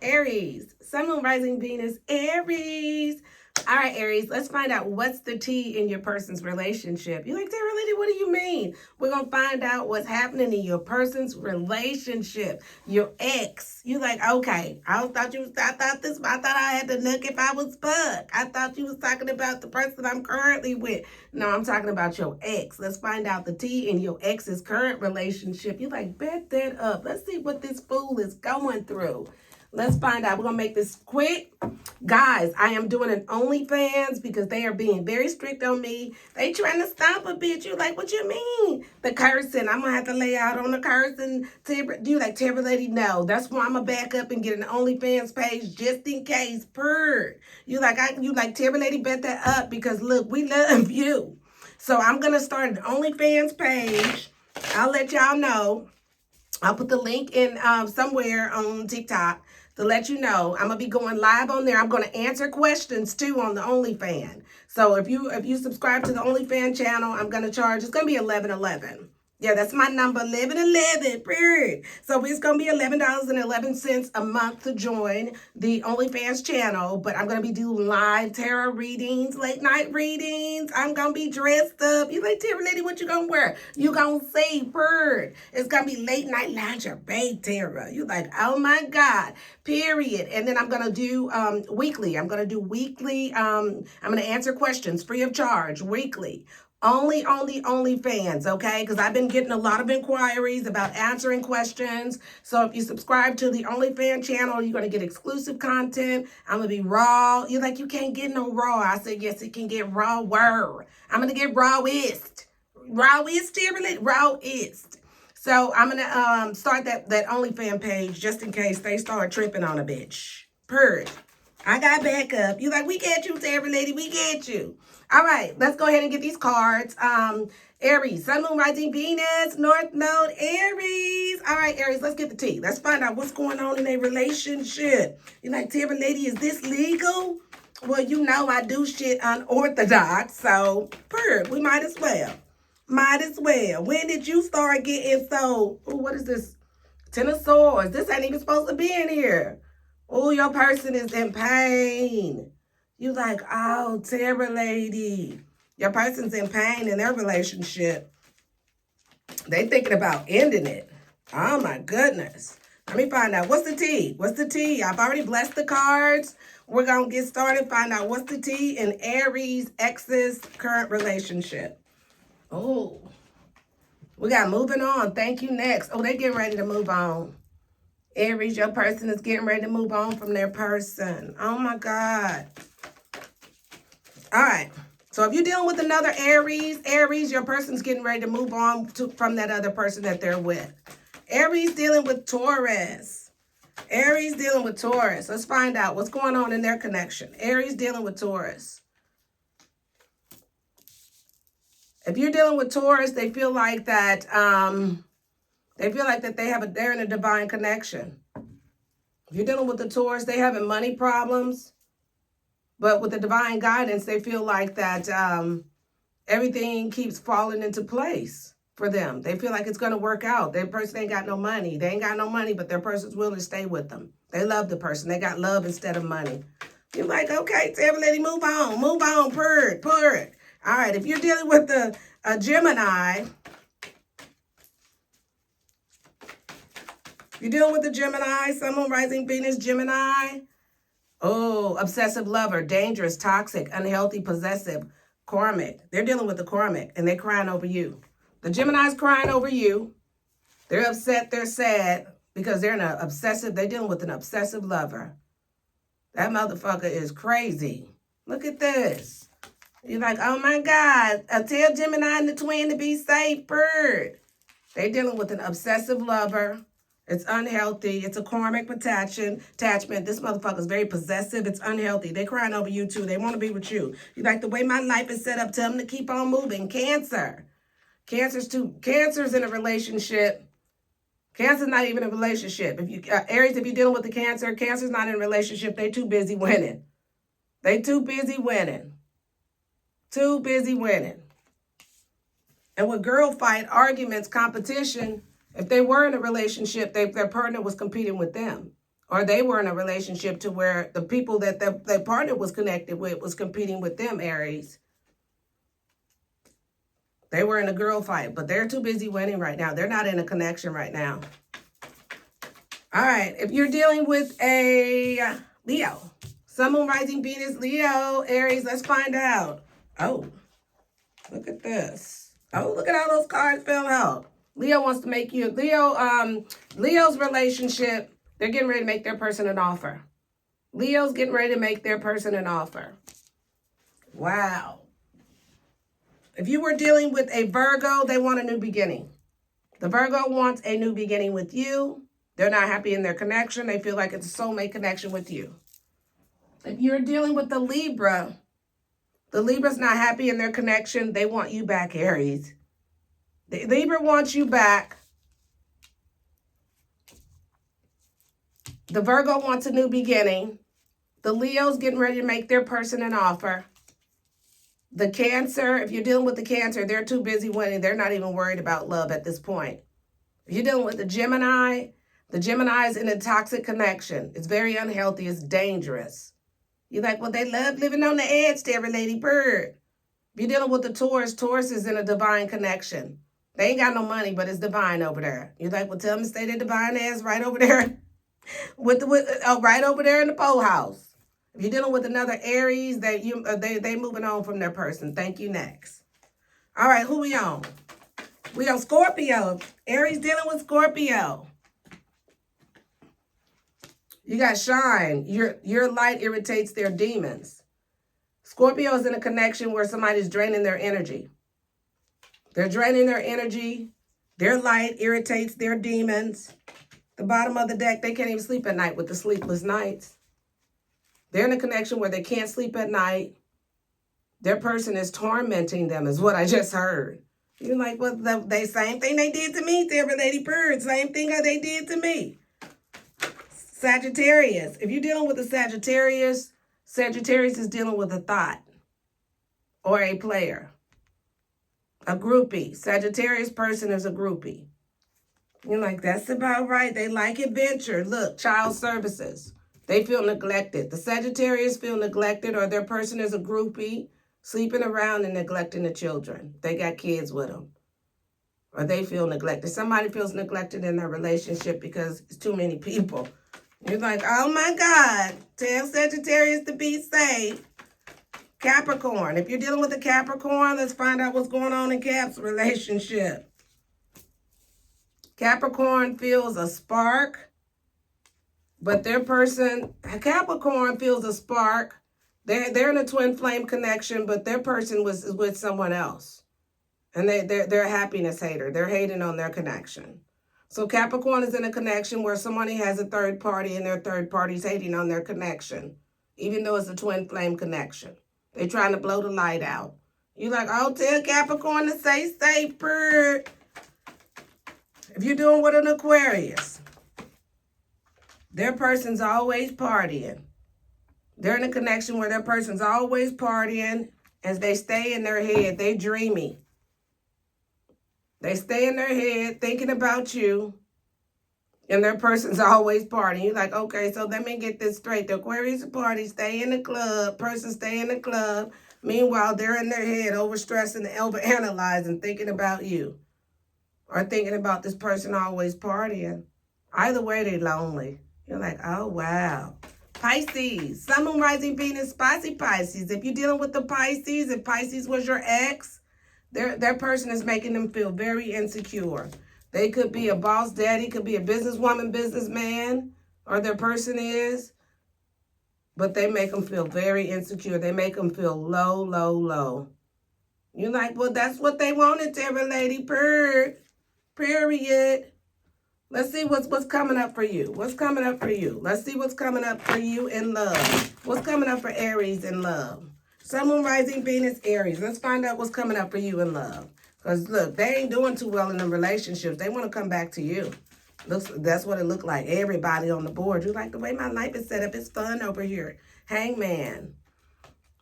Aries, Sun, Moon, Rising, Venus, Aries. All right, Aries, let's find out what's the tea in your person's relationship. You're like, Tara Lady, what do you mean? We're going to find out what's happening in your person's relationship, your ex. You're like, okay, I thought I had to look if I was fucked. I thought you was talking about the person I'm currently with. No, I'm talking about your ex. Let's find out the tea in your ex's current relationship. You're like, bet that up. Let's see what this fool is going through. Let's find out. We're going to make this quick. Guys, I am doing an OnlyFans because they are being very strict on me. They trying to stop a bitch. You like, what you mean? The cursing. I'm going to have to lay out on the cursing. Do you like, Tara Lady? No. That's why I'm going to back up and get an OnlyFans page just in case. You like, Tara Lady, bet that up because, look, we love you. So I'm going to start an OnlyFans page. I'll let y'all know. I'll put the link in somewhere on TikTok to let you know. I'm going to be going live on there. I'm going to answer questions, too, on the OnlyFans. So if you subscribe to the OnlyFans channel, I'm going to charge. It's going to be $11.11. Yeah, that's my number, 1111, period. So it's going to be $11.11 a month to join the OnlyFans channel. But I'm going to be doing live tarot readings, late night readings. I'm going to be dressed up. You like, Tara Lady, what you going to wear? You going to see, period. It's going to be late night lingerie, Tara. You like, oh my God, period. And then I'm going to do weekly. I'm going to do weekly. I'm going to answer questions free of charge weekly. Only OnlyFans, okay? Because I've been getting a lot of inquiries about answering questions. So if you subscribe to the OnlyFans channel, you're going to get exclusive content. I'm going to be raw. You're like, you can't get no raw. I said, yes, it can get rawer. I'm going to get rawest. Rawest, rawest. So I'm going to start that OnlyFans page just in case they start tripping on a bitch. Purr. I got backup. You like, we get you, Tara Lady. We get you. All right, let's go ahead and get these cards. Aries, Sun, Moon, Rising, Venus, North Node, Aries. All right, Aries, let's get the tea. Let's find out what's going on in a relationship. You're like, Tara Lady, is this legal? Well, you know I do shit unorthodox, so we might as well. Might as well. When did you start getting so, ooh, what is this? Ten of Swords. This ain't even supposed to be in here. Oh, your person is in pain. You like, oh, Tara Lady. Your person's in pain in their relationship. They thinking about ending it. Oh, my goodness. Let me find out. What's the tea? What's the tea? I've already blessed the cards. We're going to get started. Find out what's the tea in Aries' ex's current relationship. Oh, we got moving on. Thank you, next. Oh, they getting ready to move on. Aries, your person is getting ready to move on from their person. Oh, my God. All right. So if you're dealing with another Aries, your person's getting ready to move on from that other person that they're with. Aries dealing with Taurus. Aries dealing with Taurus. Let's find out what's going on in their connection. Aries dealing with Taurus. If you're dealing with Taurus, they feel like that they're in a divine connection. If you're dealing with the Taurus, they having money problems. But with the divine guidance, they feel like that everything keeps falling into place for them. They feel like it's going to work out. Their person ain't got no money. They ain't got no money, but their person's willing to stay with them. They love the person. They got love instead of money. You're like, okay, Tara Lady, move on, purr. All right, if you're dealing with a Gemini, you're dealing with a Gemini, Sun, Moon, Rising, Venus, Gemini. Oh, obsessive lover, dangerous, toxic, unhealthy, possessive, karmic. They're dealing with the karmic, and they're crying over you. The Gemini's crying over you. They're upset, they're sad, because they're dealing with an obsessive lover. That motherfucker is crazy. Look at this. You're like, oh my God, tell Gemini and the twin to be safe, bird. They're dealing with an obsessive lover. It's unhealthy. It's a karmic attachment. This motherfucker's very possessive. It's unhealthy. They're crying over you too. They want to be with you. You like the way my life is set up. Tell them to keep on moving. Cancer. Cancer's in a relationship. Cancer's not even in a relationship. If you Aries, if you're dealing with the Cancer's not in a relationship. They too busy winning. They too busy winning. Too busy winning. And with girl fight, arguments, competition, if they were in a relationship, their partner was competing with them. Or they were in a relationship to where the people that their partner was connected with was competing with them, Aries. They were in a girl fight, but they're too busy winning right now. They're not in a connection right now. All right, if you're dealing with a Leo, Sun, Moon, Rising, Venus, Leo, Aries, let's find out. Oh, look at this. Oh, look at all those cards fell out. Leo wants to make you, Leo's relationship, they're getting ready to make their person an offer. Leo's getting ready to make their person an offer. Wow. If you were dealing with a Virgo, they want a new beginning. The Virgo wants a new beginning with you. They're not happy in their connection. They feel like it's a soulmate connection with you. If you're dealing with the Libra's not happy in their connection. They want you back, Aries. The Libra wants you back. The Virgo wants a new beginning. The Leo's getting ready to make their person an offer. The Cancer, if you're dealing with the Cancer, they're too busy winning. They're not even worried about love at this point. If you're dealing with the Gemini is in a toxic connection. It's very unhealthy. It's dangerous. You're like, well, they love living on the edge, Terry Lady Bird. If you're dealing with the Taurus is in a divine connection. They ain't got no money, but it's divine over there. You're like, well, tell them to stay their divine ass right over there, right over there in the pole house. If you're dealing with another Aries, they moving on from their person. Thank you. Next. All right, who we on? We on Scorpio. Aries dealing with Scorpio. You got shine. Your light irritates their demons. Scorpio is in a connection where somebody's draining their energy. They're draining their energy. Their light irritates their demons. The bottom of the deck, they can't even sleep at night with the sleepless nights. They're in a connection where they can't sleep at night. Their person is tormenting them, is what I just heard. You're like, well, the same thing they did to me, Terry Lady Bird. Same thing they did to me. Sagittarius. If you're dealing with a Sagittarius is dealing with a thought or a player. A groupie. Sagittarius person is a groupie. You're like, that's about right. They like adventure. Look, child services. They feel neglected. The Sagittarius feel neglected, or their person is a groupie, sleeping around and neglecting the children. They got kids with them. Or they feel neglected. Somebody feels neglected in their relationship because it's too many people. You're like, oh my God, tell Sagittarius to be safe. Capricorn. If you're dealing with a Capricorn, let's find out what's going on in Cap's relationship. Capricorn feels a spark, but their person, Capricorn feels a spark. They're in a twin flame connection, but their person is with someone else. And they're a happiness hater. They're hating on their connection. So Capricorn is in a connection where somebody has a third party and their third party's hating on their connection, even though it's a twin flame connection. They're trying to blow the light out. You're like, oh, tell Capricorn to stay safe, bird. If you're doing with an Aquarius, their person's always partying. They're in a connection where their person's always partying. As they stay in their head, they dreamy. They stay in their head thinking about you, and their person's always partying. You're like, okay, so let me get this straight. The Aquarius party, stay in the club, person stay in the club. Meanwhile, they're in their head overstressing and overanalyzing, thinking about you. Or thinking about this person always partying. Either way, they're lonely. You're like, oh, wow. Pisces, Sun, Moon, Rising, Venus, spicy Pisces. If you're dealing with the Pisces, if Pisces was your ex, their person is making them feel very insecure. They could be a boss daddy, could be a businesswoman, businessman, or their person is. But they make them feel very insecure. They make them feel low, low, low. You're like, well, that's what they wanted, Terry Lady Bird. Period. Let's see what's coming up for you. What's coming up for you? Let's see what's coming up for you in love. What's coming up for Aries in love? Sun, Moon, Rising, Venus, Aries. Let's find out what's coming up for you in love. Because, look, they ain't doing too well in them relationships. They want to come back to you. That's what it looked like. Everybody on the board. You like the way my life is set up. It's fun over here. Hangman.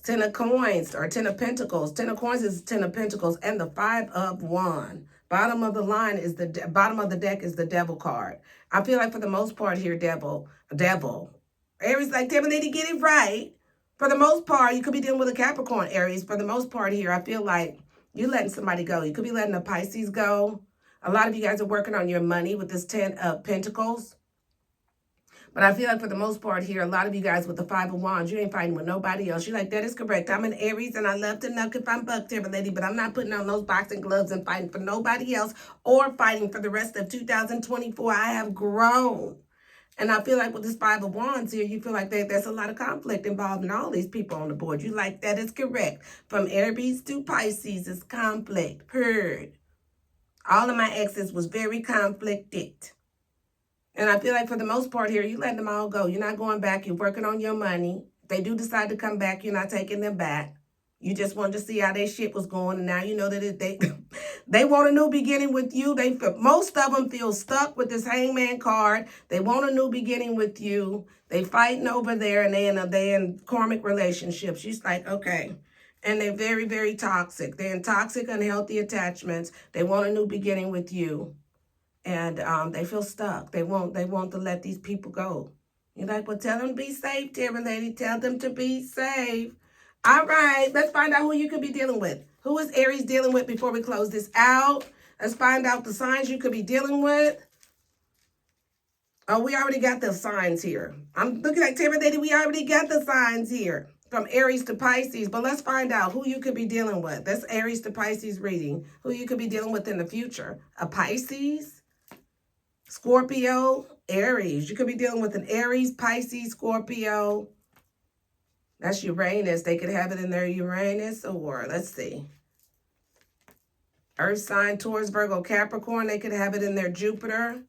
Ten of Coins or Ten of Pentacles. Ten of Coins is Ten of Pentacles and the Five of Wands. Bottom of the line is bottom of the deck is the Devil card. I feel like for the most part here, devil. Aries, like, devil, they didn't get it right. For the most part, you could be dealing with a Capricorn, Aries. For the most part here, I feel like you're letting somebody go. You could be letting a Pisces go. A lot of you guys are working on your money with this 10 of Pentacles. But I feel like for the most part here, a lot of you guys with the 5 of Wands, you ain't fighting with nobody else. You're like, that is correct. I'm an Aries and I love to knock if I'm bucked here, lady, but I'm not putting on those boxing gloves and fighting for nobody else or fighting for the rest of 2024. I have grown. And I feel like with this 5 of Wands here, you feel like there's a lot of conflict involved in all these people on the board. You like, that is correct. From Aries to Pisces is conflict. Heard. All of my exes was very conflicted. And I feel like for the most part here, you letting them all go. You're not going back. You're working on your money. If they do decide to come back, you're not taking them back. You just wanted to see how their shit was going. And now you know that they want a new beginning with you. Most of them feel stuck with this Hangman card. They want a new beginning with you. They fighting over there and they in karmic relationships. She's like, okay. And they're very, very toxic. They're in toxic, unhealthy attachments. They want a new beginning with you. And they feel stuck. They want to let these people go. You're like, well, tell them to be safe, Terry lady. Tell them to be safe. All right, let's find out who you could be dealing with. Who is Aries dealing with before we close this out? Let's find out the signs you could be dealing with. Oh, we already got the signs here. I'm looking like Terry lady. We already got the signs here. From Aries to Pisces. But let's find out who you could be dealing with. That's Aries to Pisces reading. Who you could be dealing with in the future. A Pisces? Scorpio, Aries. You could be dealing with an Aries, Pisces, Scorpio. That's Uranus. They could have it in their Uranus, or let's see. Earth sign, Taurus, Virgo, Capricorn. They could have it in their Jupiter,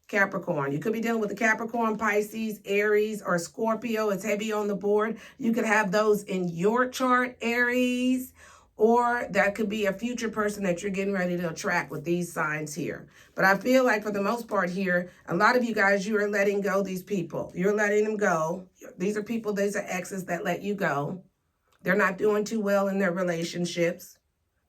Capricorn. You could be dealing with the Capricorn, Pisces, Aries, or Scorpio. It's heavy on the board. You could have those in your chart, Aries. Or that could be a future person that you're getting ready to attract with these signs here. But I feel like for the most part here, a lot of you guys, you are letting go these people. You're letting them go. These are people, these are exes that let you go. They're not doing too well in their relationships.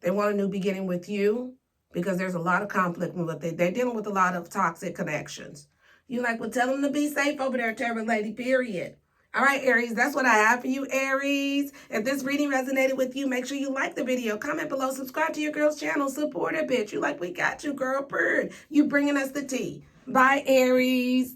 They want a new beginning with you because there's a lot of conflict with what they're dealing with, a lot of toxic connections. You like, well, tell them to be safe over there, Terry lady, period. All right, Aries, that's what I have for you, Aries. If this reading resonated with you, make sure you like the video, comment below, subscribe to your girl's channel, support her, bitch. You like, we got you, girl, bird. You bringing us the tea. Bye, Aries.